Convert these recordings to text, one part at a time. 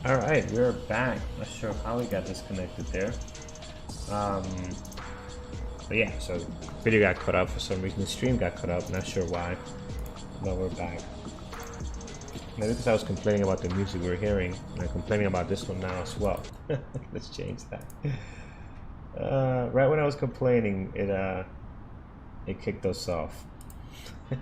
Alright, we're back. Not sure how we got disconnected there. But yeah, so video got cut out for some reason. The stream got cut out, not sure why. But we're back. Maybe because I was complaining about the music we were hearing, and I'm complaining about this one now as well. Let's change that. Right when I was complaining, it kicked us off. In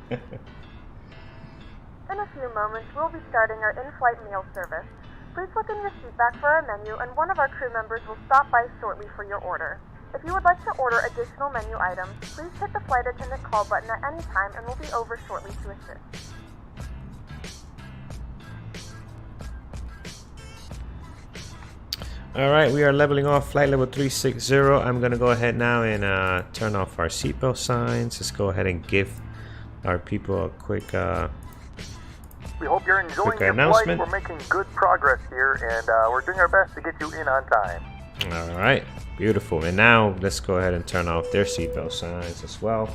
a few moments, we'll be starting our in-flight meal service. Please look in your seat back for our menu, and one of our crew members will stop by shortly for your order. If you would like to order additional menu items, please hit the flight attendant call button at any time, and we'll be over shortly to assist. Alright, we are leveling off flight level 360. I'm going to go ahead now and turn off our seatbelt signs. Let's go ahead and give our people a quick we hope you're enjoying your flight. We're making good progress here, and we're doing our best to get you in on time. Alright, beautiful. And now let's go ahead and turn off their seatbelt signs as well.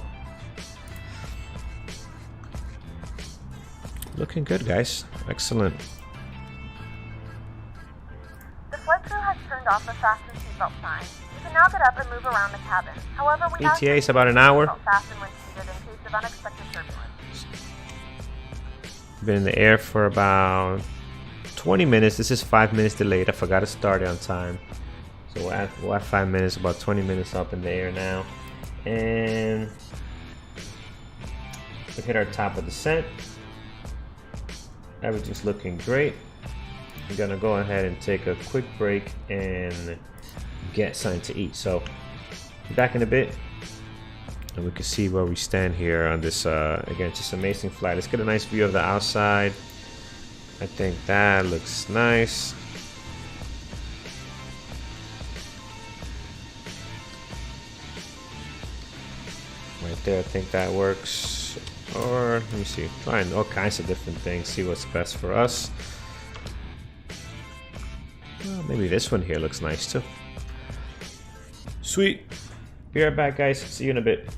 Looking good, guys. Excellent. The flight crew has turned off the fasten seatbelt sign. You can now get up and move around the cabin. However, we ETA is about an hour. Fasten when seated in case of unexpected turbulence. Been in the air for about 20 minutes. This is 5 minutes delayed. I forgot to start it on time. So we're at 5 minutes, about 20 minutes up in the air now. And we hit our top of descent. Everything's looking great. We're gonna go ahead and take a quick break and get something to eat. So be back in a bit. And we can see where we stand here on this, again, just amazing flight. Let's get a nice view of the outside. I think that looks nice. Right there, I think that works. Or, let me see, trying all kinds of different things, see what's best for us. Well, maybe this one here looks nice too. Sweet. Be right back, guys. See you in a bit.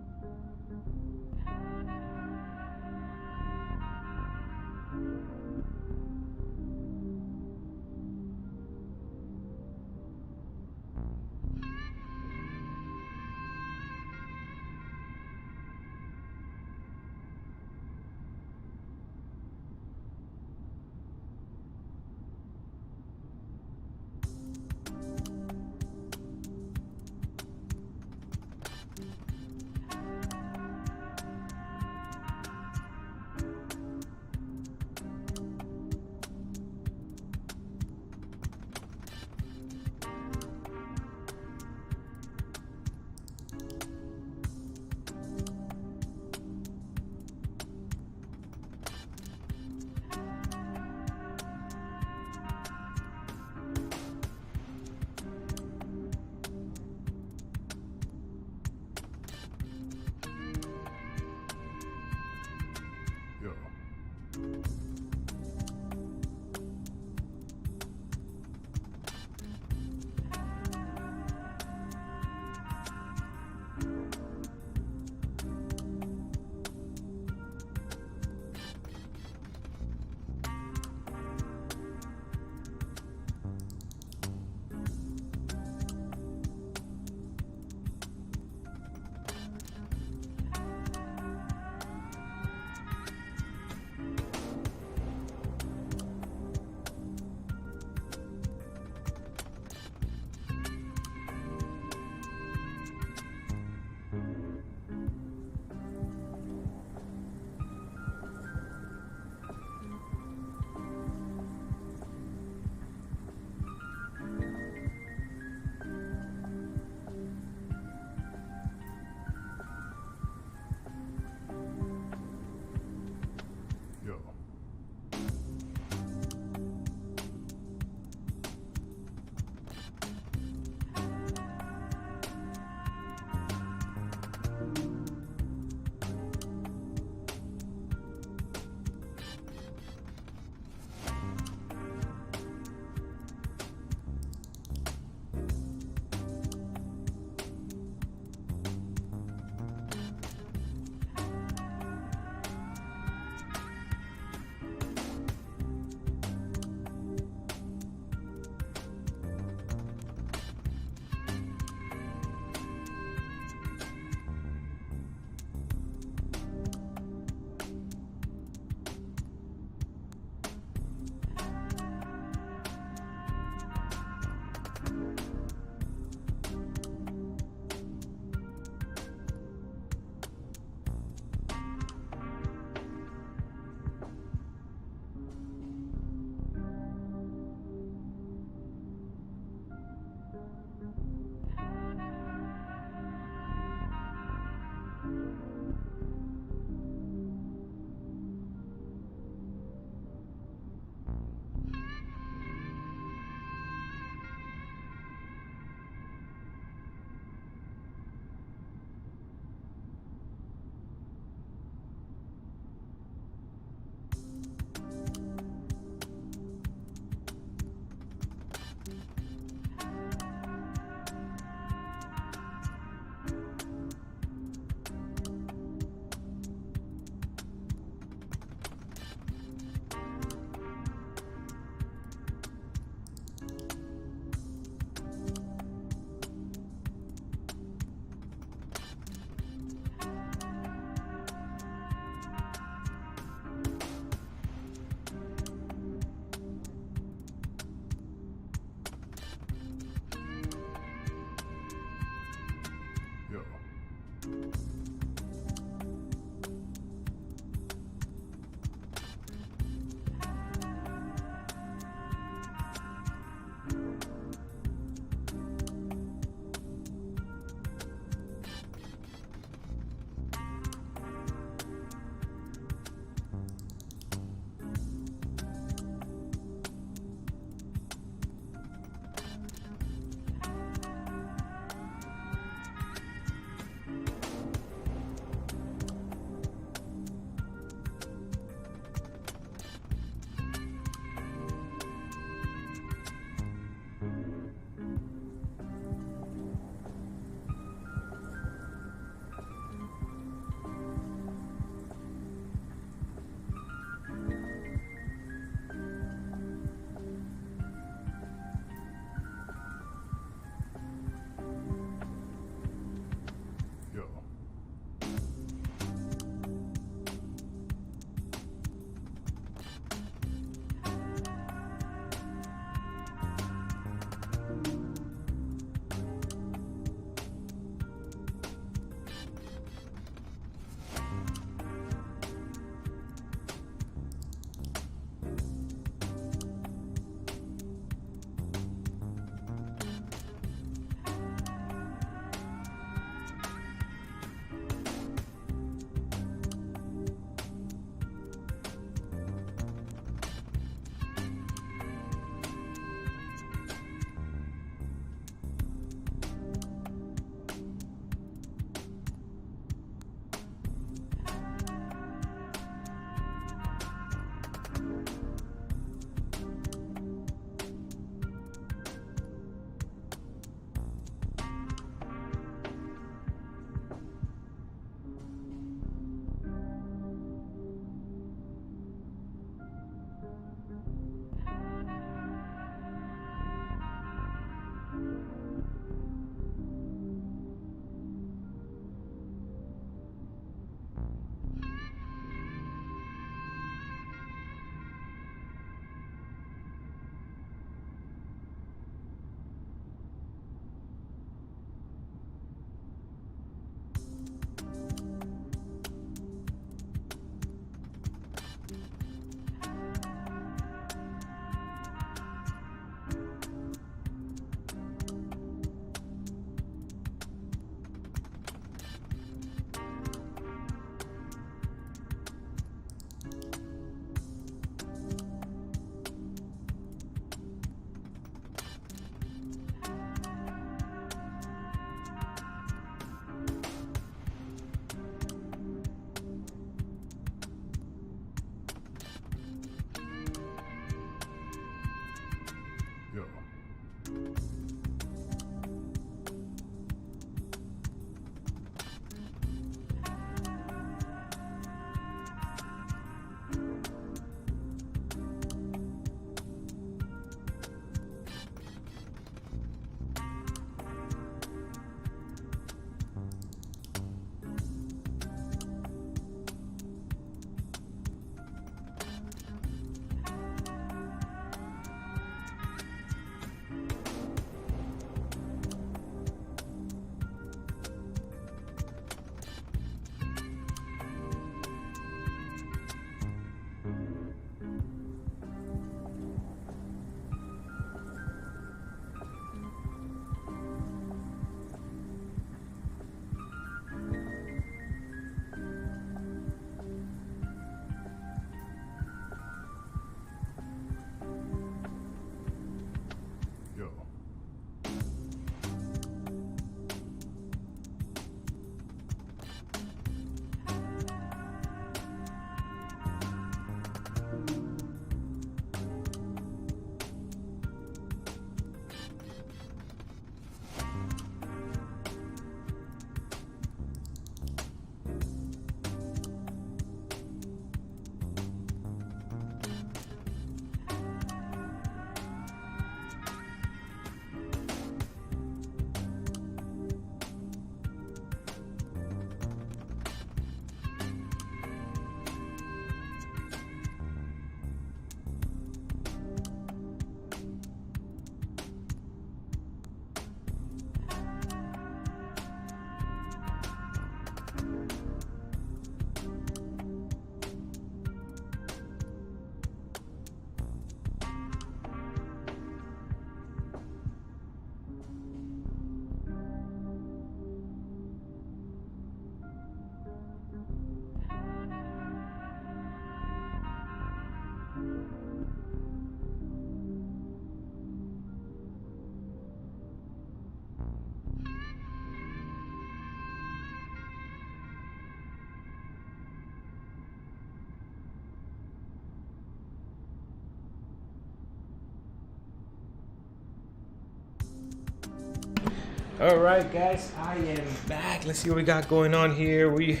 Alright guys, I am back. Let's see what we got going on here. We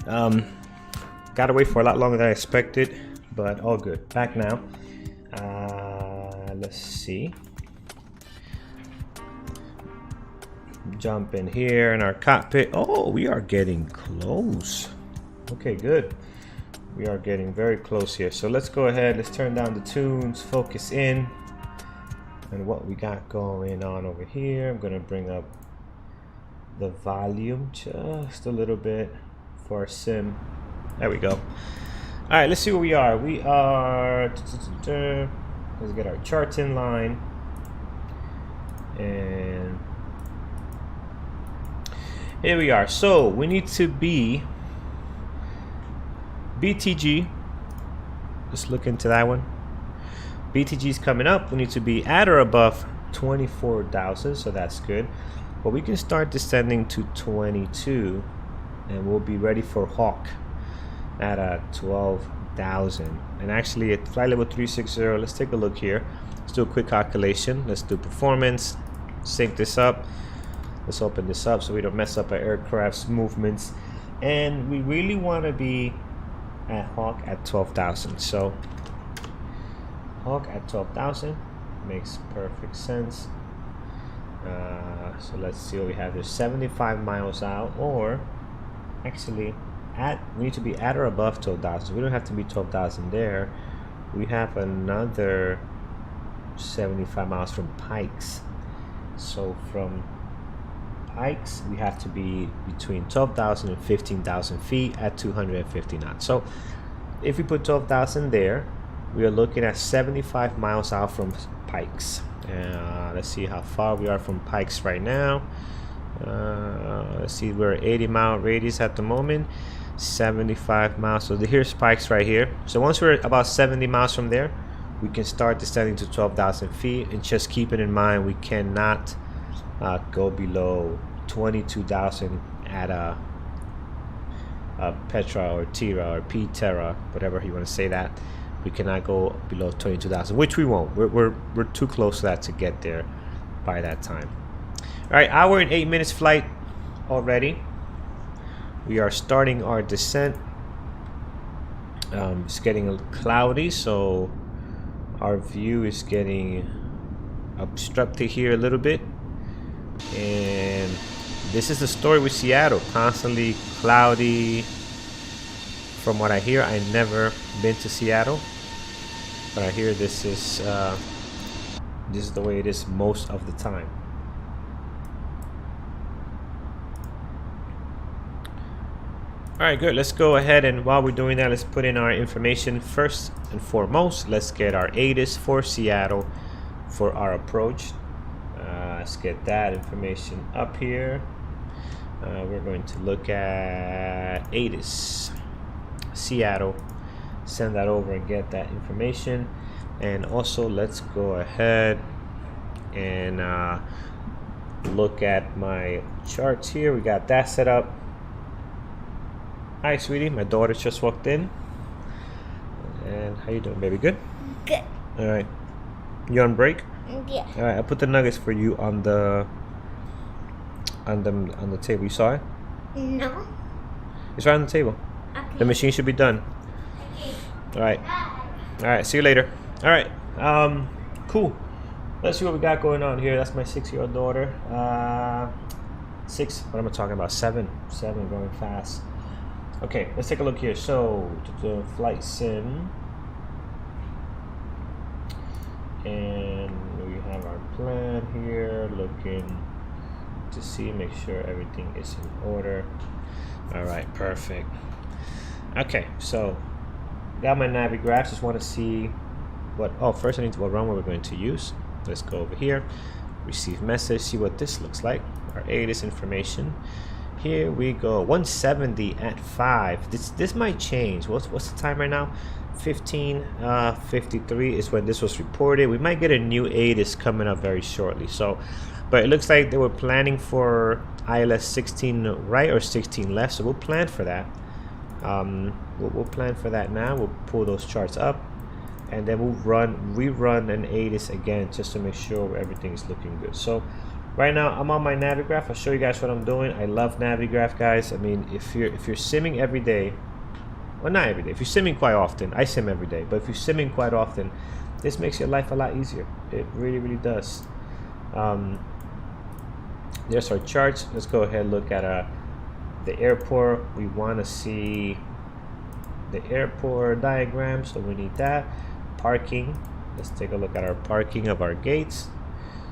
got away for a lot longer than I expected, but all good. Back now. Let's see. Jump in here in our cockpit. Oh, we are getting close. Okay, good. We are getting very close here. So let's go ahead. Let's turn down the tunes, focus in. And what we got going on over here, I'm gonna bring up the volume just a little bit for our sim. There we go. All right, let's see where we are. We are, let's get our charts in line. And here we are. So we need to be BTG. Let's look into that one. BTG is coming up. We need to be at or above 24,000, so that's good. But we can start descending to 22, and we'll be ready for Hawk at 12,000. And actually, at flight level 360, let's take a look here. Let's do a quick calculation. Let's do performance. Sync this up. Let's open this up so we don't mess up our aircraft's movements. And we really want to be at Hawk at 12,000. So Hawk at 12,000 makes perfect sense. So let's see what we have. There's 75 miles out, or actually we need to be at or above 12,000. So we don't have to be 12,000 there. We have another 75 miles from PACX. So from PACX we have to be between 12,000 and 15,000 feet at 250 knots. So if we put 12,000 there, we are looking at 75 miles out from PACX. Let's see how far we are from PACX right now. Let's see, we're 80-mile radius at the moment. 75 miles. So here's PACX right here. So once we're about 70 miles from there, we can start descending to 12,000 feet. And just keeping in mind, we cannot go below 22,000 at a Petra or Tira or P-Terra, whatever you want to say that. We cannot go below 22,000, which we won't. We're too close to that to get there by that time. All right, hour and 8 minutes flight already. We are starting our descent. It's getting a little cloudy, so our view is getting obstructed here a little bit. And this is the story with Seattle, constantly cloudy. From what I hear, I've never been to Seattle, but I hear this is the way it is most of the time. All right, good. Let's go ahead, and while we're doing that, let's put in our information first and foremost. Let's get our ATIS for Seattle for our approach. Let's get that information up here. We're going to look at ATIS Seattle, send that over and get that information. And also let's go ahead and look at my charts here. We got that set up. Hi sweetie, my daughter just walked in. And how you doing, baby? Good? Good. All right, you on break? Yeah. All right, I put the nuggets for you on the table. You saw it? No. It's right on the table. Okay. The machine should be done. All right. All right. See you later. All right. Cool. Let's see what we got going on here. That's my 6-year-old daughter. 6. What am I talking about? 7. 7, going fast. Okay. Let's take a look here. So the flight sim, and we have our plan here. Looking to see, make sure everything is in order. All right. Perfect. Okay, so got my navigraph. Just want to see what. Oh, first I need to what runway we're going to use. Let's go over here, receive message, see what this looks like. Our ATIS information. Here we go. 170 at 5. This might change. What's the time right now? 15:53 is when this was reported. We might get a new ATIS coming up very shortly. So, but it looks like they were planning for ILS 16 right or 16 left. So we'll plan for that. We'll plan for that now. We'll pull those charts up, and then we'll rerun an ATIS again just to make sure everything is looking good. So Right now I'm on my Navigraph. I'll show you guys what I'm doing. I love Navigraph, guys. I mean, if you're simming every day, well, not every day, if you're simming quite often, I sim every day, but if you're simming quite often, this makes your life a lot easier. It really, really does. There's our charts. Let's go ahead and look at the airport. We want to see the airport diagram, so we need that. Parking. Let's take a look at our parking of our gates.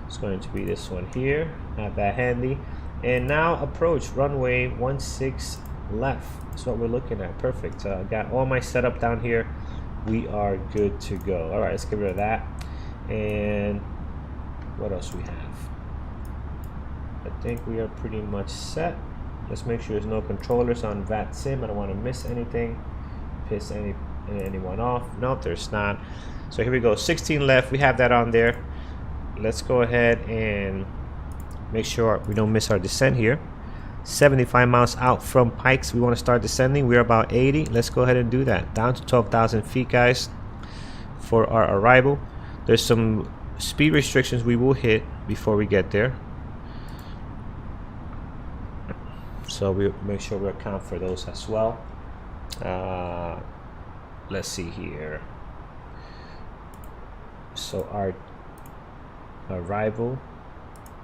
It's going to be this one here. Have that handy. And now approach runway 16 left. That's what we're looking at. Perfect. Got all my setup down here. We are good to go. All right, let's get rid of that. And what else we have? I think we are pretty much set. Let's make sure there's no controllers on VATSIM. I don't want to miss anything, piss anyone off. Nope, there's not. So here we go, 16 left. We have that on there. Let's go ahead and make sure we don't miss our descent here. 75 miles out from Pikes. We want to start descending. We're about 80. Let's go ahead and do that. Down to 12,000 feet, guys, for our arrival. There's some speed restrictions we will hit before we get there. So we'll make sure we account for those as well. Let's see here. So our arrival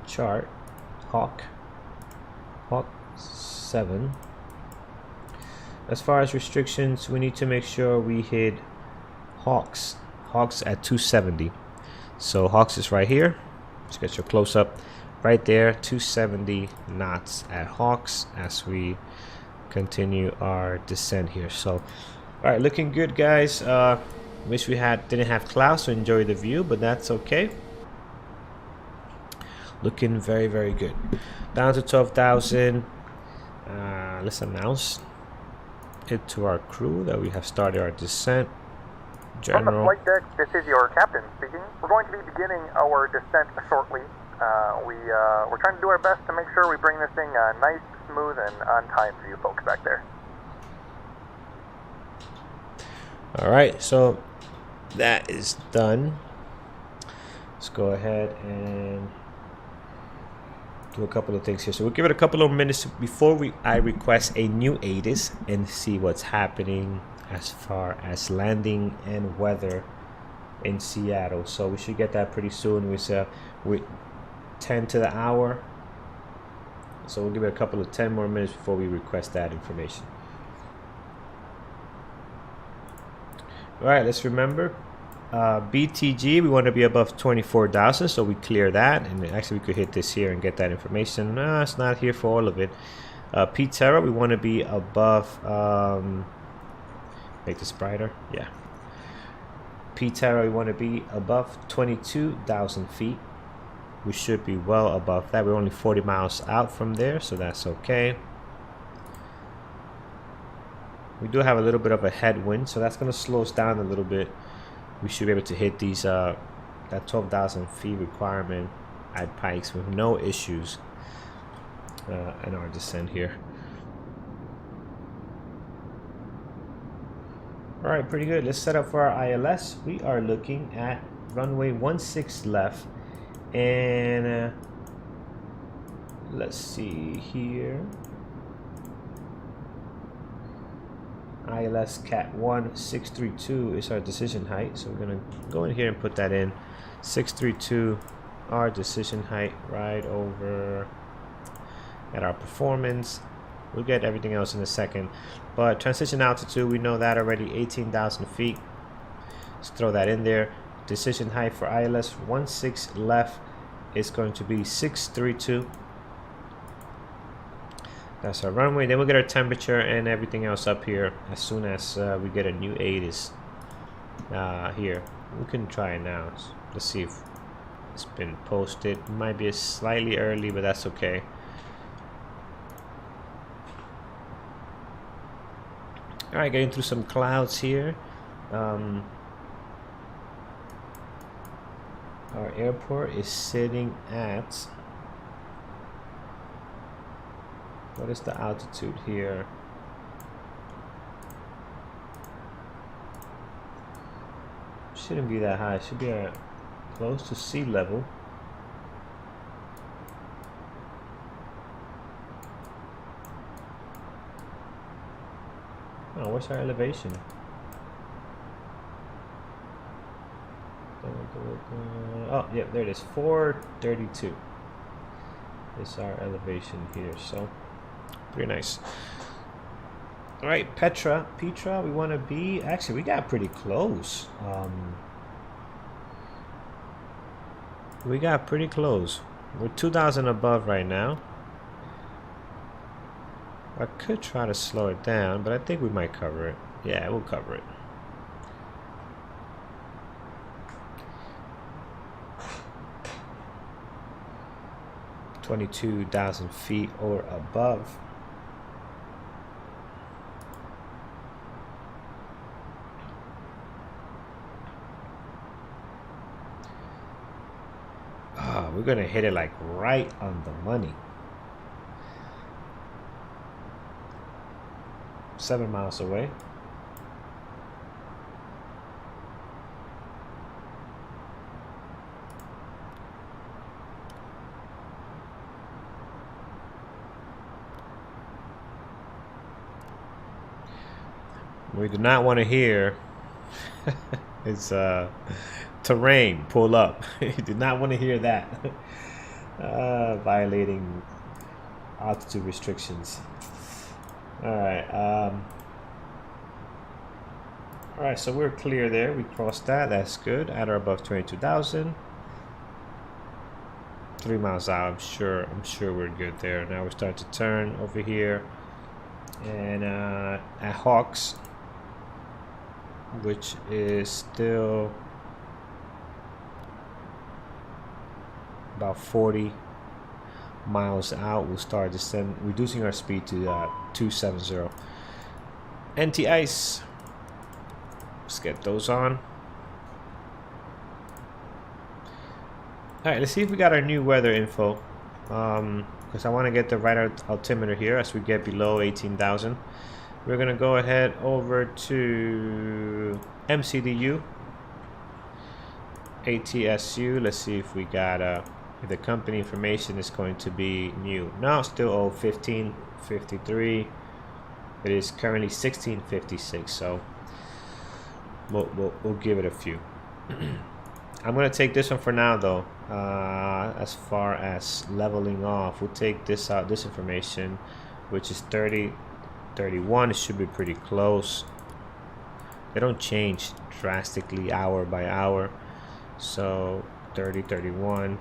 chart, Hawk 7. As far as restrictions, we need to make sure we hit Hawks at 270. So Hawks is right here. Let's get your close up. Right there, 270 knots at Hawks as we continue our descent here. So, all right, looking good, guys. Wish we didn't have clouds to enjoy the view, but that's okay. Looking very, very good. Down to 12,000. Let's announce it to our crew that we have started our descent. From the flight deck, this is your captain speaking. We're going to be beginning our descent shortly. We're trying to do our best to make sure we bring this thing nice, smooth, and on time for you folks back there. All right, so that is done. Let's go ahead and do a couple of things here. So we'll give it a couple of minutes before I request a new ATIS and see what's happening as far as landing and weather in Seattle. So we should get that pretty soon. We 10 to the hour, so we'll give it a couple of 10 more minutes before we request that information. All right, let's remember BTG, we want to be above 24,000, so we clear that, and actually we could hit this here and get that information. No, it's not here for all of it. P-Terra, we want to be above make this brighter, yeah. P-Terra, we want to be above 22,000 feet. We should be well above that. We're only 40 miles out from there, so that's okay. We do have a little bit of a headwind, so that's going to slow us down a little bit. We should be able to hit these that 12,000 feet requirement at Pikes with no issues in our descent here. All right, pretty good. Let's set up for our ILS. We are looking at runway 16 left. And let's see here. ILS Cat 1 632 is our decision height, so we're gonna go in here and put that in. 632, our decision height, right over at our performance. We'll get everything else in a second, but transition altitude, we know that already, 18,000 feet. Let's throw that in there. Decision height for ILS 16 left is going to be 632. That's our runway. Then we'll get our temperature and everything else up here as soon as we get a new ATIS here. We can try it now. Let's see if it's been posted. It might be slightly early, but that's okay. All right, getting through some clouds here. Our airport is sitting at, what is the altitude here? Shouldn't be that high. It should be close to sea level. Oh, what's our elevation? Oh, yeah, there it is. 432 is our elevation here, so pretty nice. All right, Petra, we want to be, actually we got pretty close. We got pretty close. We're 2,000 above right now. I could try to slow it down, but I think we might cover it. Yeah, we'll cover it. $22,000 feet or above. We're gonna hit it like right on the money. 7 miles away. We do not want to hear it's terrain, pull up. You do not want to hear that. Violating altitude restrictions. Alright, so we're clear there. We crossed that. That's good. At or above 22,000. 3 miles out. I'm sure we're good there. Now we're starting to turn over here. And at Hawks, which is still about 40 miles out, we'll start reducing our speed to 270. Anti-ice, let's get those on. Alright, let's see if we got our new weather info, because I want to get the right altimeter here as we get below 18,000. We're gonna go ahead over to MCDU, ATSU. Let's see if we got if the company information is going to be new. No, still old. 1553. It is currently 1656. So we'll give it a few. I'm gonna take this one for now, though. As far as leveling off, we'll take this out. This information, which is 3031. It should be pretty close. They don't change drastically hour by hour. So 3031.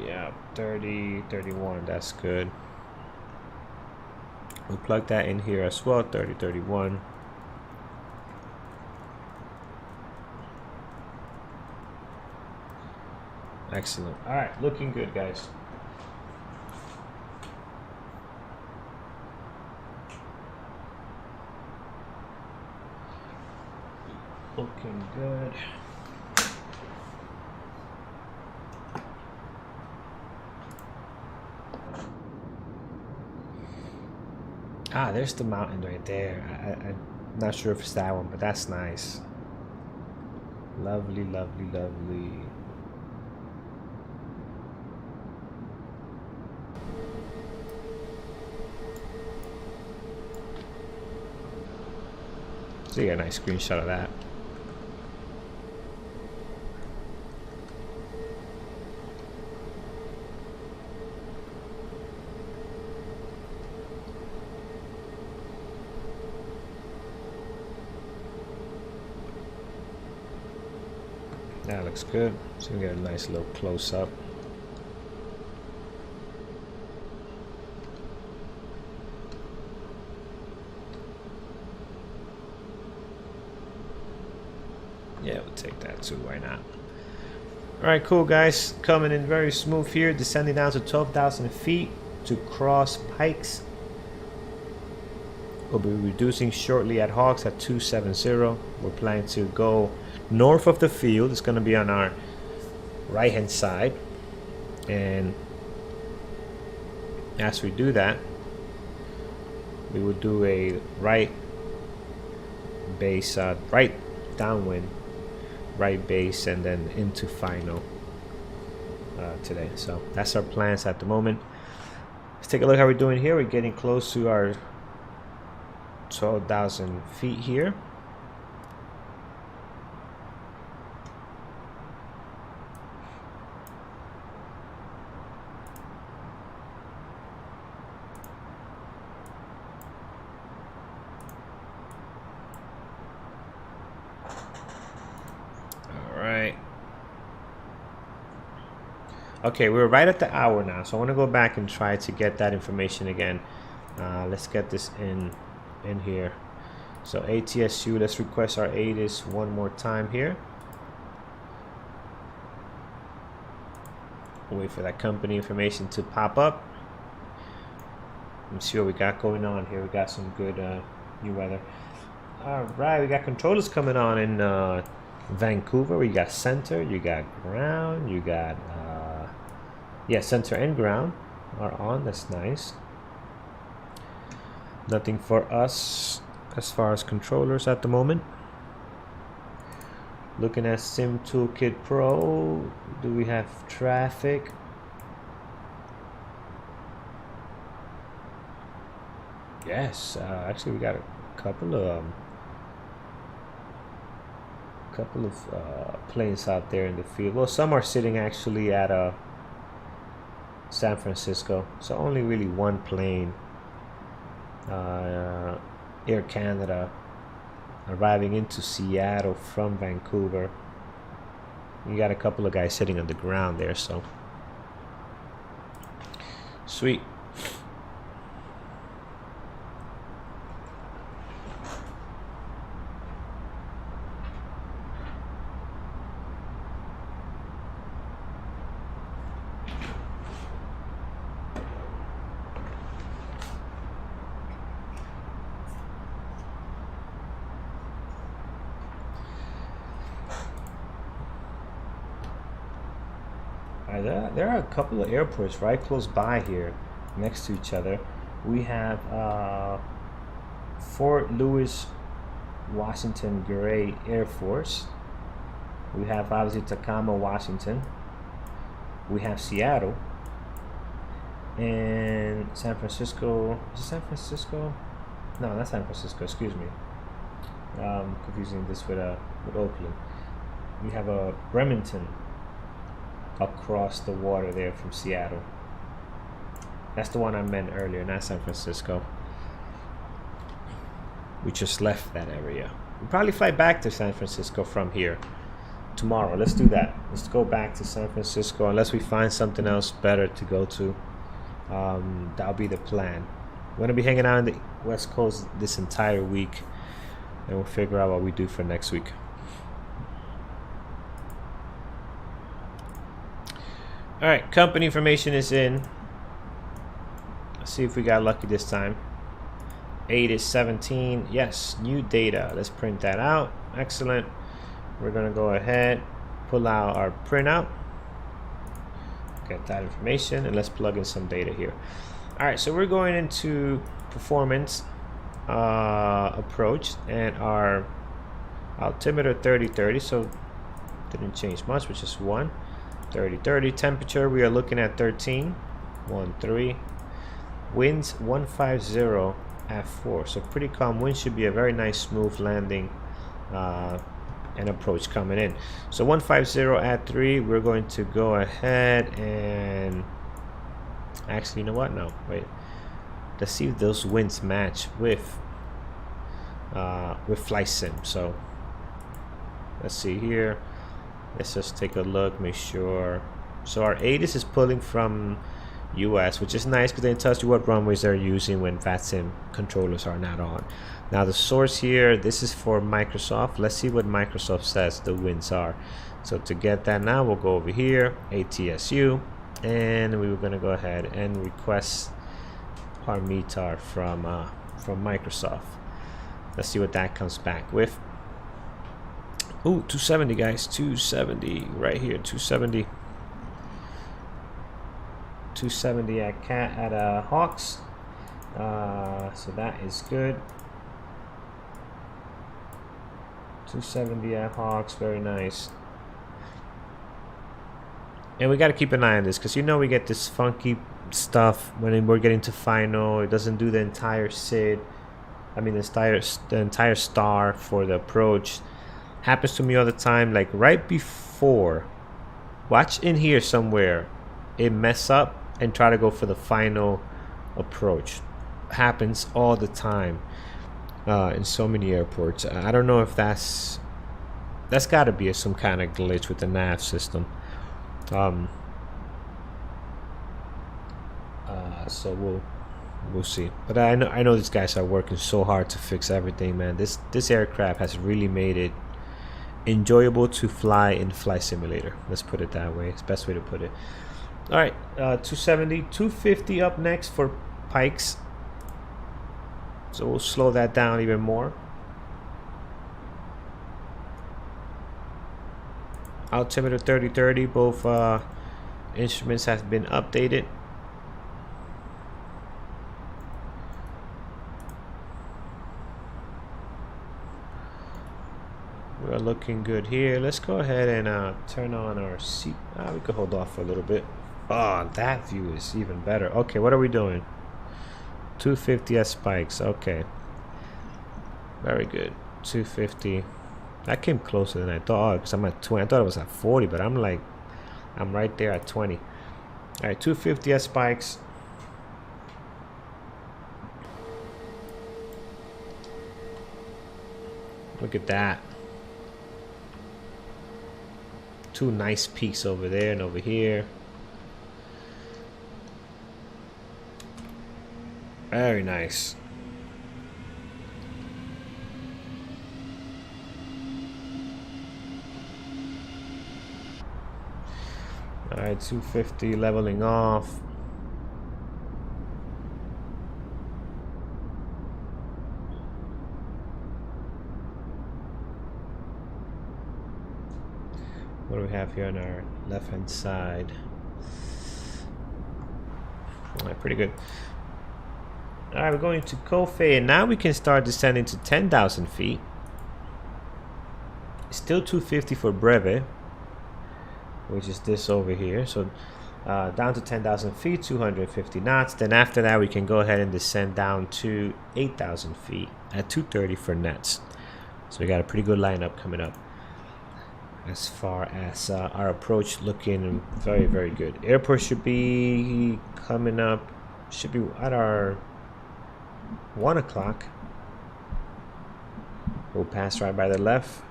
Yeah, 3031. That's good. We'll plug that in here as well. 3031. Excellent. All right, looking good, guys. Looking good. Ah, there's the mountain right there. I'm not sure if it's that one, but that's nice. Lovely, lovely, lovely. So you got a nice screenshot of that. That looks good. So we get a nice little close up. Yeah, we'll take that too. Why not? All right, cool, guys. Coming in very smooth here. Descending down to 12,000 feet to cross Pikes. We'll be reducing shortly at Hawks at 270. We're planning to go north of the field. It's going to be on our right hand side, and as we do that, we will do a right base, right downwind, right base, and then into final today. So that's our plans at the moment. Let's take a look how we're doing here. We're getting close to our 12,000 feet here. Okay, we're right at the hour now, so I want to go back and try to get that information again. Let's get this in here. So ATSU, let's request our ATIS one more time here. Wait for that company information to pop up. Let's see what we got going on here. We got some good new weather. All right, we got controllers coming on in Vancouver. We got center, you got ground, you got yeah, center and ground are on. That's nice. Nothing for us as far as controllers at the moment. Looking at Sim Toolkit Pro, do we have traffic? Yes, actually we got a couple of planes out there in the field. Well, some are sitting actually at San Francisco, so only really one plane, Air Canada, arriving into Seattle from Vancouver. You got a couple of guys sitting on the ground there, so sweet. There are a couple of airports right close by here, next to each other. We have Fort Lewis, Washington Gray Air Force. We have obviously Tacoma, Washington. We have Seattle. And San Francisco. Is it San Francisco? No, not San Francisco, excuse me. Confusing this with Oakland. We have a Bremerton across the water there from Seattle. That's the one I meant earlier, not San Francisco. We just left that area. We'll probably fly back to San Francisco from here tomorrow. Let's do that. Let's go back to San Francisco unless we find something else better to go to. That'll be the plan. We're gonna be hanging out in the West Coast this entire week, and we'll figure out what we do for next week. All right, company information is in. Let's see if we got lucky this time. 8 is 17. Yes, new data. Let's print that out. Excellent. We're gonna go ahead, pull out our printout, get that information, and let's plug in some data here. All right, so we're going into performance approach, and our altimeter 30-30, so didn't change much, which is 1. 30-30. Temperature, we are looking at 13. 13. Winds 150 at 4, so pretty calm wind. Should be a very nice smooth landing and approach coming in. So 150 at 3. We're going to go ahead and actually, you know what, no, wait, let's see if those winds match with Flight Sim. So let's see here. Let's just take a look, make sure. So our ATIS is pulling from US, which is nice because they tells you what runways they're using when VATSIM controllers are not on. Now the source here, this is for Microsoft. Let's see what Microsoft says the winds are. So to get that now, we'll go over here, ATSU, and we were gonna go ahead and request our METAR from Microsoft. Let's see what that comes back with. Ooh, 270, guys, 270 right here, 270. 270 at Hawks. So that is good. 270 at Hawks, very nice. And we got to keep an eye on this because you know we get this funky stuff when we're getting to final. It doesn't do the entire SID. I mean the entire star for the approach. Happens to me all the time. Like right before, watch in here somewhere, it mess up and try to go for the final approach. Happens all the time in so many airports. I don't know if that's got to be some kind of glitch with the nav system. So we'll see. But I know these guys are working so hard to fix everything, man. This aircraft has really made it enjoyable to fly in Flight Simulator. Let's put it that way. It's the best way to put it. All right, 270, 250 up next for Pikes. So we'll slow that down even more. Altimeter 3030, both instruments have been updated. We're looking good here. Let's go ahead and turn on our seat. We could hold off for a little bit. Oh, that view is even better. Okay, what are we doing? 250 at spikes. Okay, very good. 250. That came closer than I thought because I'm at 20. I thought it was at 40, but I'm right there at 20. All right, 250 at spikes. Look at that. Two nice peaks over there and over here. Very nice. All right, 250 leveling off. What do we have here on our left hand side? All right, pretty good. All right, we're going to KOAK-KSEA, and now we can start descending to 10,000 feet. Still 250 for Breve, which is this over here. So down to 10,000 feet, 250 knots. Then after that, we can go ahead and descend down to 8,000 feet at 230 for nets. So we got a pretty good lineup coming up. As far as our approach, looking very, very good. Airport should be coming up. Should be at our 1 o'clock. We'll pass right by the left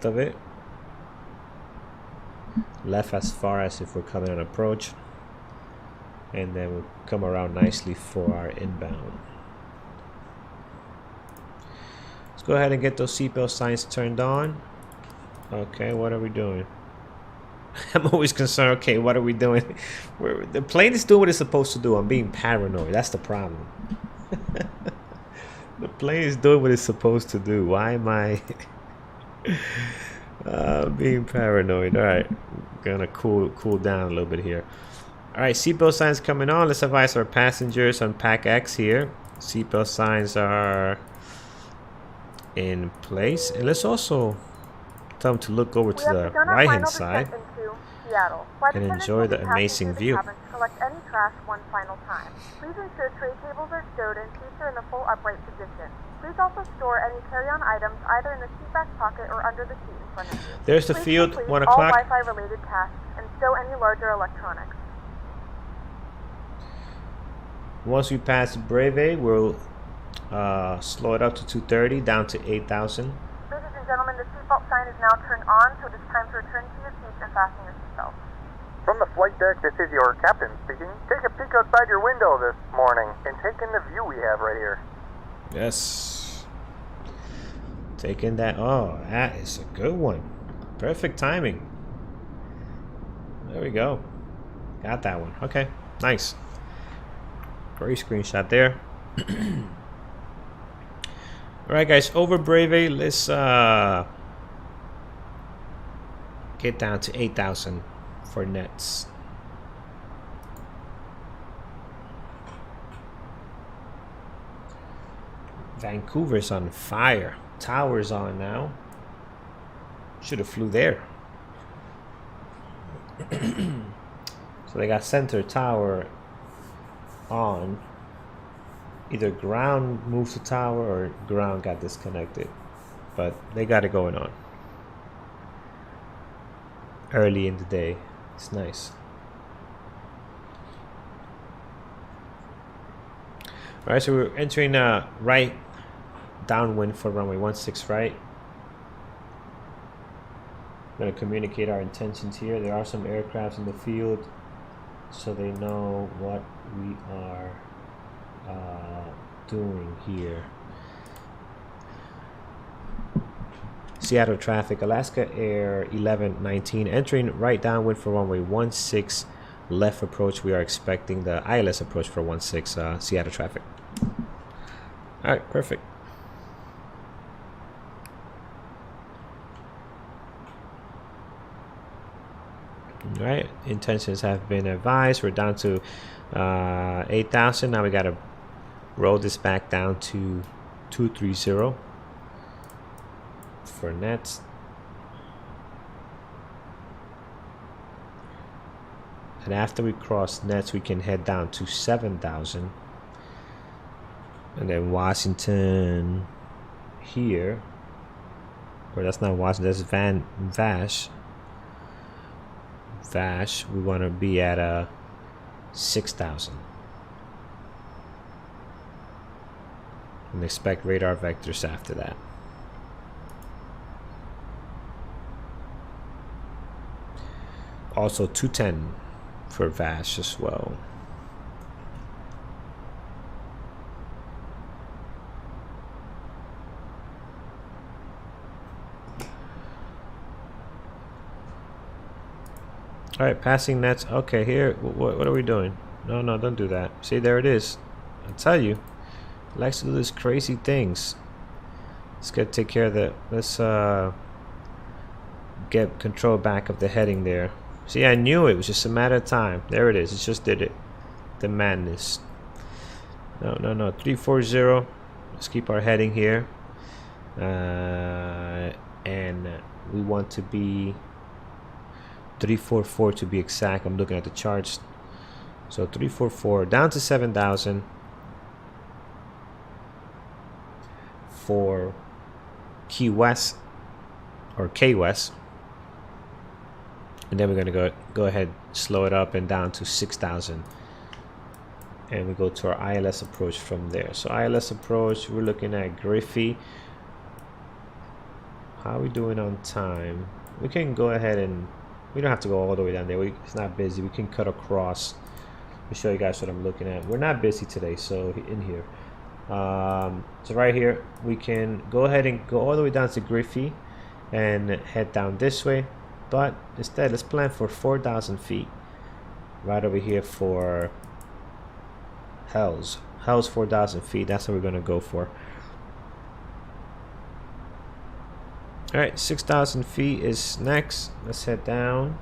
of it. Left as far as if we're coming on approach, and then we'll come around nicely for our inbound. Let's go ahead and get those seatbelt signs turned on. Okay, what are we doing? I'm always concerned. Okay, what are we doing? The plane is doing what it's supposed to do. I'm being paranoid. That's the problem. The plane is doing what it's supposed to do. Why am I being paranoid? All right, gonna cool down a little bit here. All right, seatbelt signs coming on. Let's advise our passengers on PACX here. Seatbelt signs are in place, and let's also tell them to look over to the right hand side and enjoy the amazing view. Collect any trash one final time. Please ensure tray tables are stowed and seats are in the full upright position. Please also store any carry-on items either in the seat back pocket or under the seat in front of you. There's the field, 1 o'clock. All Wi-Fi related tasks and stow any larger electronics. Once we pass Breve, we'll slow it up to 230, down to 8,000. Ladies and gentlemen, the seatbelt sign is now turned on, so it is time to return to your seats and fasten your seatbelts. From the flight deck, this is your captain speaking. Take a peek outside your window this morning and take in the view we have right here. Yes. Taking that. Oh, that is a good one. Perfect timing. There we go. Got that one. Okay, nice. Great screenshot there. Alright guys, over Breve, let's get down to 8,000 for nets. Vancouver's on fire. Tower's on now. Should have flew there. So they got center tower on. either ground moved to tower or ground got disconnected, but they got it going on early in the day. It's nice. All right, so we're entering right downwind for runway 16 right. I'm going to communicate our intentions here. There are some aircrafts in the field, so they know what we are doing here. Seattle traffic, Alaska Air 1119 entering right downwind for runway 16 left approach. We are expecting the ILS approach for 16 Seattle traffic. All right, perfect. All right, intentions have been advised. We're down to 8,000. Now we got to roll this back down to 230 for nets. And after we cross nets, we can head down to 7,000. And then Washington here, or that's not Washington, that's Vash, we want to be at 6,000. And expect radar vectors after that. Also 210 for Vash as well. All right, passing nets. Okay, here, what are we doing? No, don't do that. See, there it is. I tell you, it likes to do these crazy things. Let's take care of that. Let's get control back of the heading there. See, I knew it was just a matter of time. There it is. It just did it. The madness. No. 340. Let's keep our heading here. And we want to be 344 to be exact. I'm looking at the charts. So 344 down to 7,000 for Key West or K West. And then we're going to go ahead, slow it up and down to 6,000. And we go to our ILS approach from there. So ILS approach, we're looking at Griffey. How are we doing on time? We can go ahead and, we don't have to go all the way down there. It's not busy. We can cut across. Let me show you guys what I'm looking at. We're not busy today, so in here. So right here, we can go ahead and go all the way down to Griffey and head down this way. But instead, let's plan for 4,000 feet right over here for Hell's 4,000 feet. That's what we're going to go for. All right, 6,000 feet is next. Let's head down.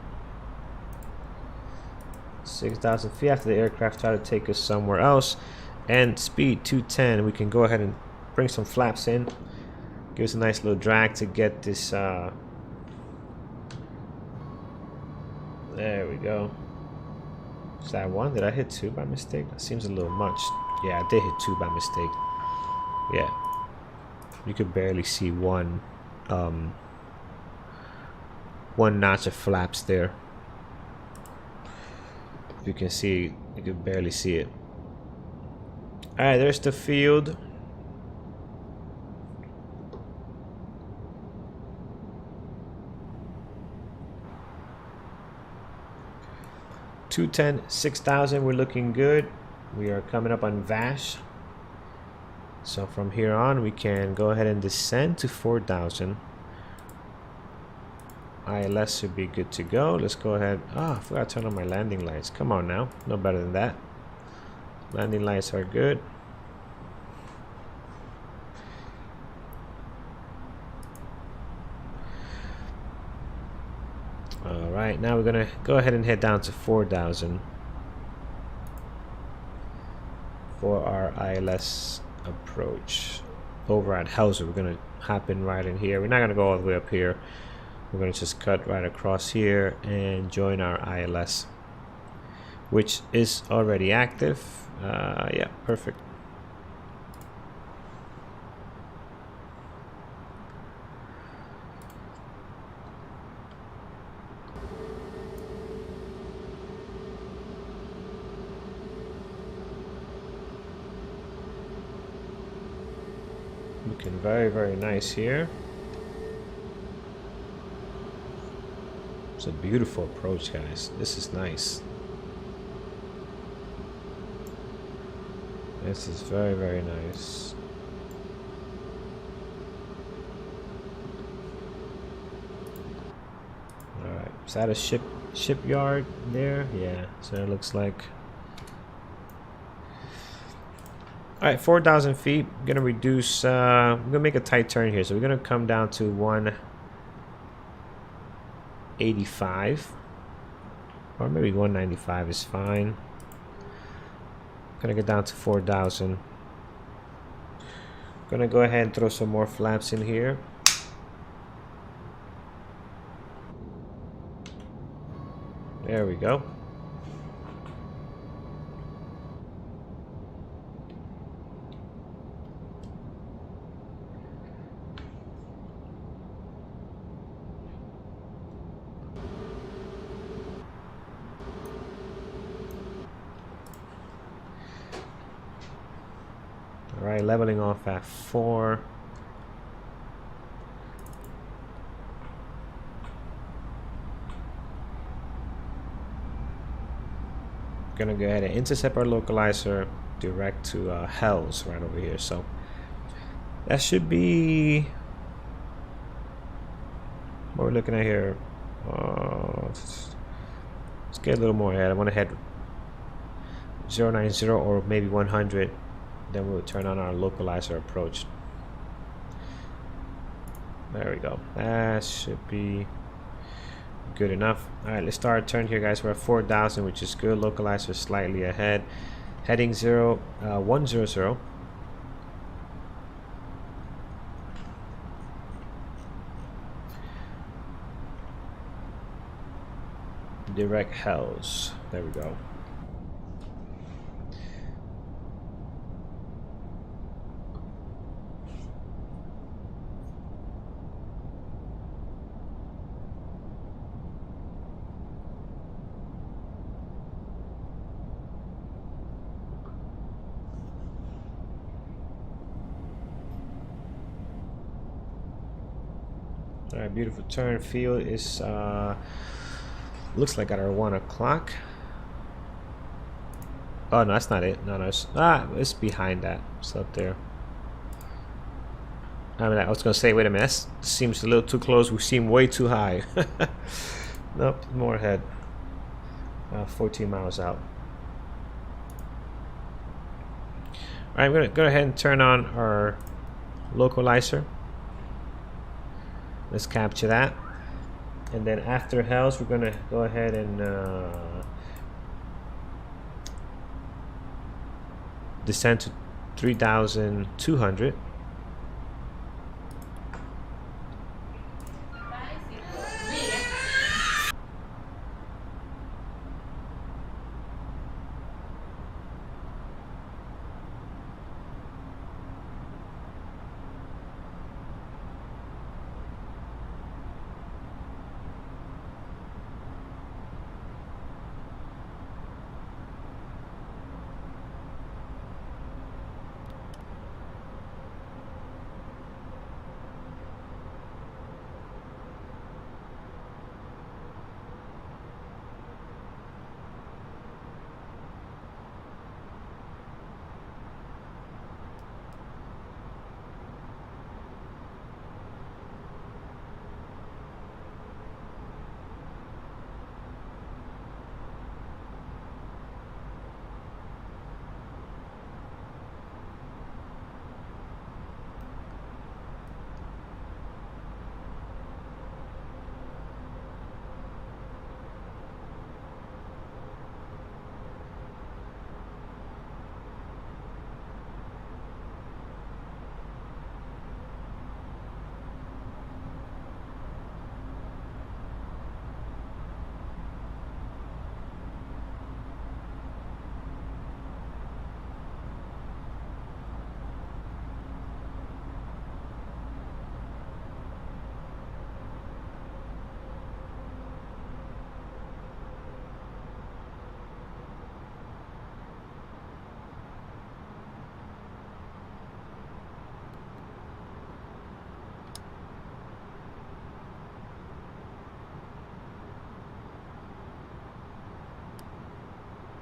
6,000 feet after the aircraft try to take us somewhere else. And speed 210. We can go ahead and bring some flaps in. Give us a nice little drag to get this. There we go. Is that one? Did I hit 2 by mistake? That seems a little much. Yeah, I did hit 2 by mistake. Yeah. You could barely see one notch of flaps there. You can see, you can barely see it. Alright, there's the field. $210, 6,000, we're looking good. We are coming up on Vash. So from here on, we can go ahead and descend to 4,000. ILS should be good to go. Let's go ahead. I forgot to turn on my landing lights. Come on now. No better than that. Landing lights are good. Alright, now we're going to go ahead and head down to 4,000 for our ILS approach. Over at Hauser, we're going to hop in right in here. We're not going to go all the way up here. We're going to just cut right across here and join our ILS, which is already active. Yeah, perfect. Looking very, very nice here. It's a beautiful approach, guys. This is nice. This is very, very nice. Alright, is that a shipyard there? Yeah, so it looks like. Alright, 4,000 feet. I'm gonna reduce, I'm gonna make a tight turn here. So we're gonna come down to 185. Or maybe 195 is fine. Gonna get down to 4,000. Gonna go ahead and throw some more flaps in here. There we go. Alright, leveling off at 4. Gonna go ahead and intercept our localizer direct to Hells right over here. So that should be what we're looking at here. Let's get a little more ahead. I want to head 090 or maybe 100. Then we'll turn on our localizer approach. There we go. That should be good enough. All right, let's start a turn here, guys. We're at 4,000, which is good. Localizer slightly ahead. Heading 100. Direct Hells. There we go. Alright, beautiful turn. Field is looks like at our 1 o'clock. Oh no, that's not it. No, it's behind that. It's up there. I mean, I was gonna say, wait a minute, that seems a little too close. We seem way too high. Nope, more ahead. 14 miles out. Alright, I'm gonna go ahead and turn on our localizer. Let's capture that, and then after Hells we're gonna go ahead and descend to 3,200.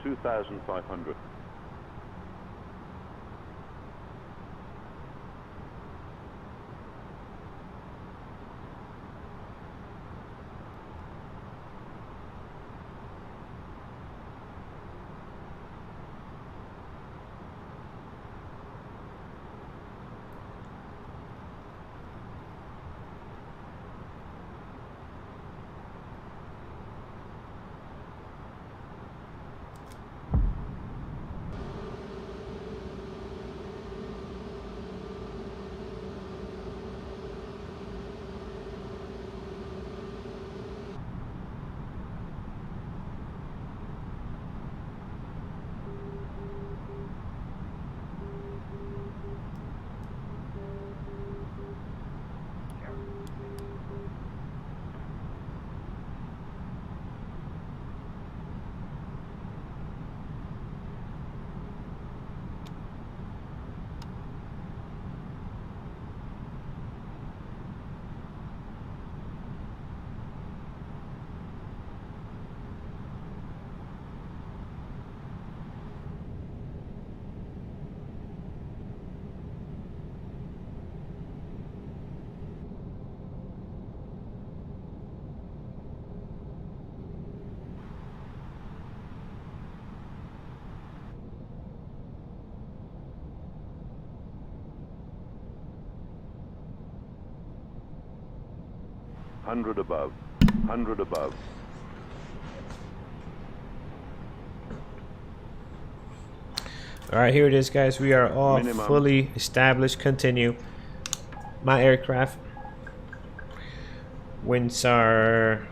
2,500. Hundred above. 100 above. All right, here it is, guys. We are all Minimum. fully established. Continue. My aircraft. Winds are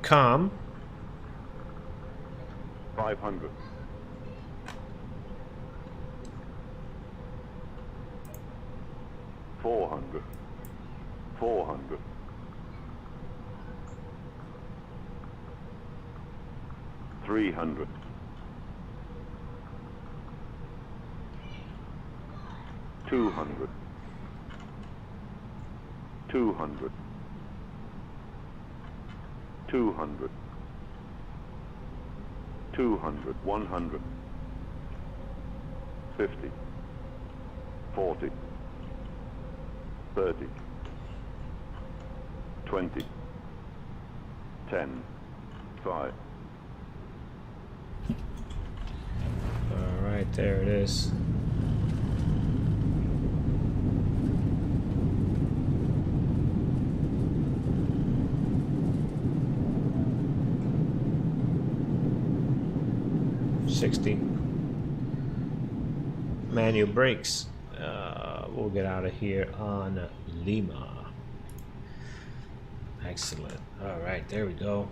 calm. 500. 400. 400. 300. 200. 200. 200. 200. 100. 50. 40. 30. 20. 10. 5. All right, there it is. Manual brakes. We'll get out of here on Lima. Excellent. All right, there we go.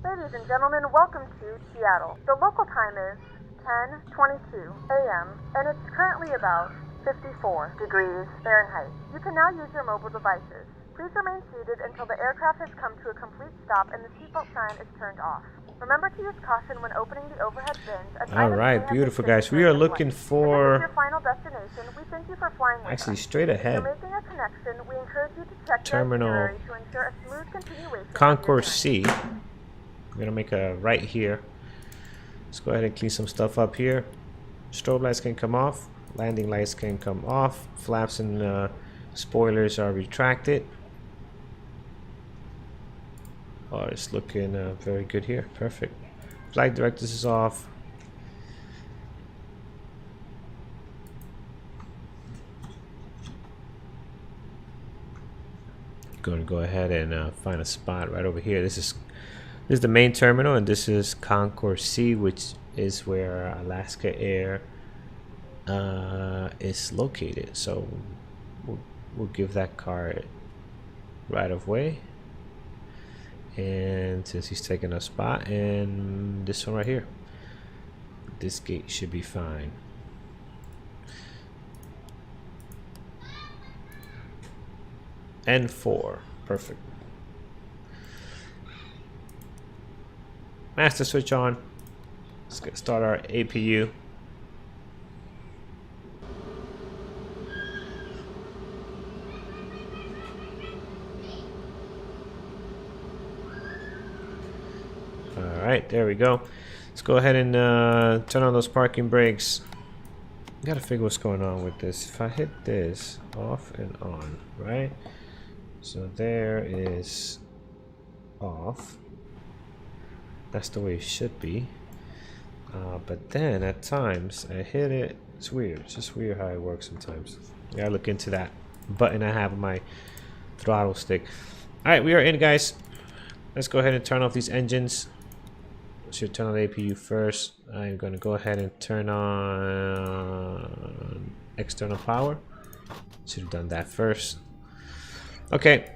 Ladies and gentlemen, welcome to Seattle. The local time is 10:22 a.m. and it's currently about 54 degrees Fahrenheit. You can now use your mobile devices. Please remain seated until the aircraft has come to a complete stop and the seatbelt sign is turned off. Remember to use caution when opening the overhead bins. All right, beautiful, guys. We are looking for your final destination. We thank you for flying with actually us. straight ahead. If you're making a connection, we encourage you to check Terminal your itinerary to ensure a smooth continuation. Concourse C. We're gonna make a right here. Let's go ahead and clean some stuff up here. Strobe lights can come off. Landing lights can come off. Flaps and spoilers are retracted. Oh, it's looking very good here. Perfect. Flight directors is off. Going to go ahead and find a spot right over here. This is the main terminal, and this is Concourse C, which is where Alaska Air is located. So we'll give that car right of way. And since he's taking a spot, and this one right here, this gate should be fine. N4, perfect. Master switch on. Let's get start our APU. Alright, there we go. Let's go ahead and turn on those parking brakes. Gotta figure what's going on with this. If I hit this off and on, right? So there is off. That's the way it should be. But then at times I hit it. It's weird. It's just weird how it works sometimes. I gotta look into that button I have on my throttle stick. Alright, we are in, guys. Let's go ahead and turn off these engines. Should turn on the APU first. I'm gonna go ahead and turn on external power. Should have done that first. Okay,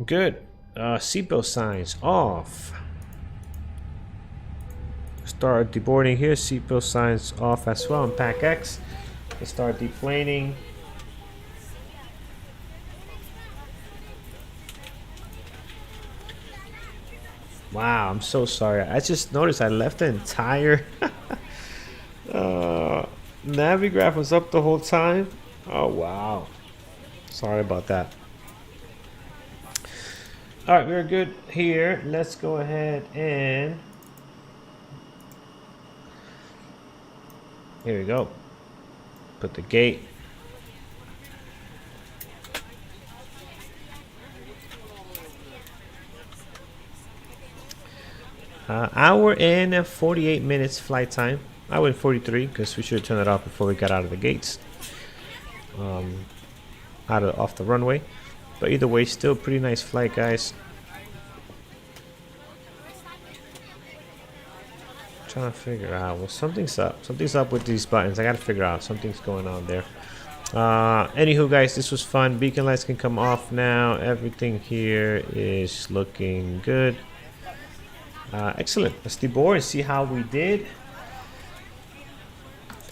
good. Seatbelt signs off. Start deboarding here. Seatbelt signs off as well on PACX. Let's start deplaning. Wow, I'm so sorry. I just noticed I left the entire Navigraph was up the whole time. Oh wow. Sorry about that. Alright, we're good here. Let's go ahead and here we go. Put the gate. Hour and 48 minutes flight time. I went 43 because we should have turned it off before we got out of the gates. Off the runway. But either way, still pretty nice flight, guys. Trying to figure out. Well, something's up. Something's up with these buttons. I gotta figure out. Something's going on there. Anywho, guys, this was fun. Beacon lights can come off now. Everything here is looking good. Excellent. Let's deboard and see how we did.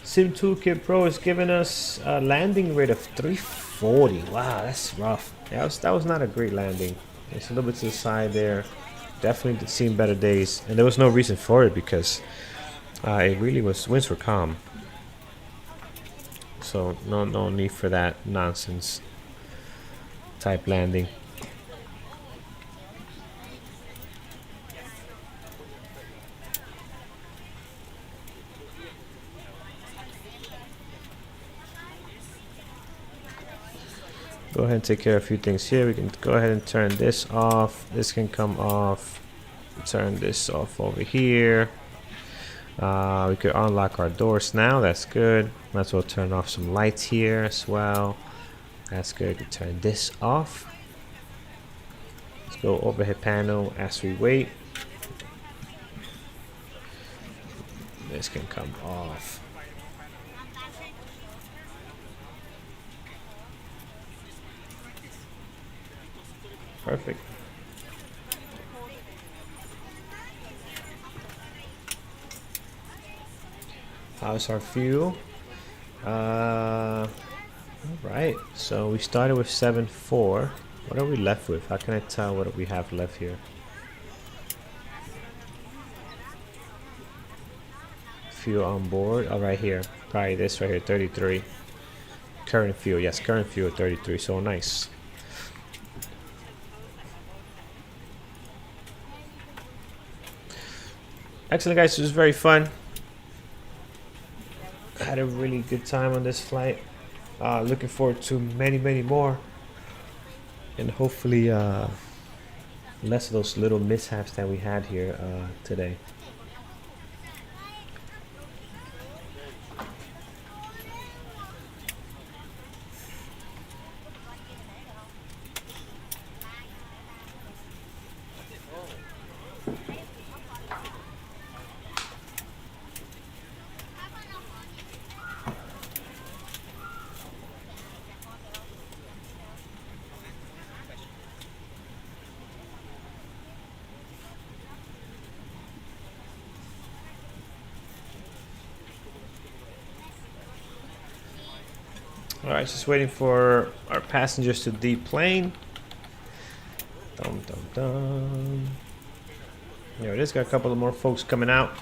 Sim Toolkit Pro is giving us a landing rate of 340. Wow, that's rough. That was not a great landing. It's a little bit to the side there. Definitely seen better days, and there was no reason for it because it really was. Winds were calm, so no need for that nonsense type landing. Go ahead and take care of a few things here. We can go ahead and turn this off. This can come off. Turn this off over here. We could unlock our doors now. That's good. Might as well turn off some lights here as well. That's good. We can turn this off. Let's go overhead panel as we wait. This can come off. Perfect. How's our fuel? All right. So we started with 7.4. What are we left with? How can I tell what we have left here? Fuel on board. Oh, right here. Probably this right here. 33. Current fuel. Yes, current fuel 33. So nice. Excellent, guys. This was very fun. Had a really good time on this flight. Looking forward to many more, and hopefully less of those little mishaps that we had here today. Alright, just waiting for our passengers to deplane. Dum dum dum. There it is. Got a couple of more folks coming out.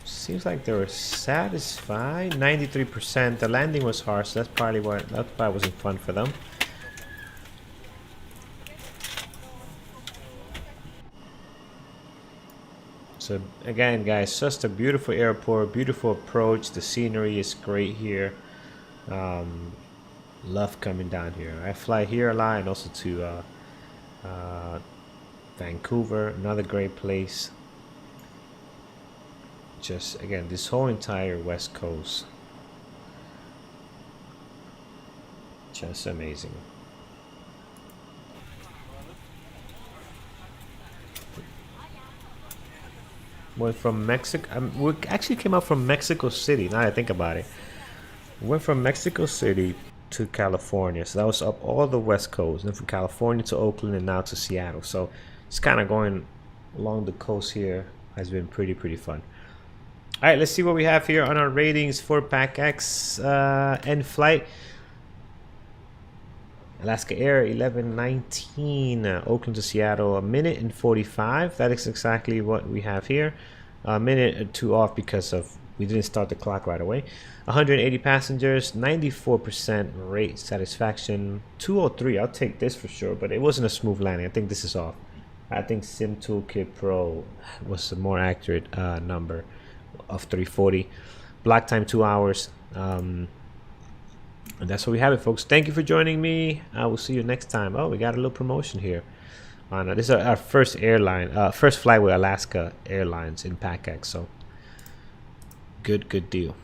Seems like they were satisfied. 93%. The landing was harsh, so that's probably wasn't fun for them. So So again, guys, just a beautiful airport, beautiful approach. The scenery is great here. Love coming down here. I fly here a lot, and also to Vancouver, another great place. Just again, this whole entire West Coast, just amazing. Went from Mexico. We actually came out from Mexico City. Now that I think about it, went from Mexico City to California. So that was up all the West Coast. Then from California to Oakland, and now to Seattle. So it's kind of going along the coast here. Has been pretty fun. All right, let's see what we have here on our ratings for PACX end flight. Alaska Air 11:19, Oakland to Seattle, 1 minute and 45. That is exactly what we have here. A minute or two off because of we didn't start the clock right away. 180 passengers, 94% rate satisfaction, 203. I'll take this for sure, but it wasn't a smooth landing. I think this is off. I think Sim Toolkit Pro was a more accurate number of 340. Block time 2 hours. And that's what we have it, folks. Thank you for joining me. I will see you next time. Oh, we got a little promotion here. This is our first first flight with Alaska Airlines in PACX. So good deal.